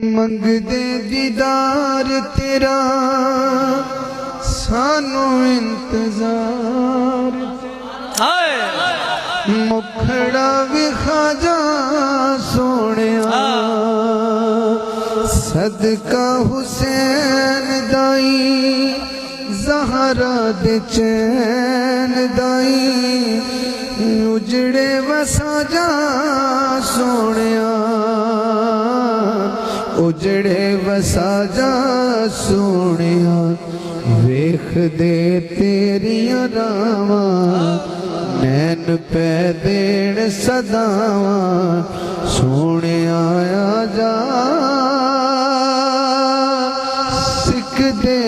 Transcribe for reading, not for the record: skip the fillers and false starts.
मंगदे दीदार तेरा सानू इंतजार मुखड़ा विखा जा सोनिया सदका हुसैन दाई ज़हरा दे चैन दाई उजड़े वसा जा सोनिया उजड़े वसा जा सोनिया वेख दे तेरिया रावा नैन पै देण सदावा सोनिया आ जा सिख दे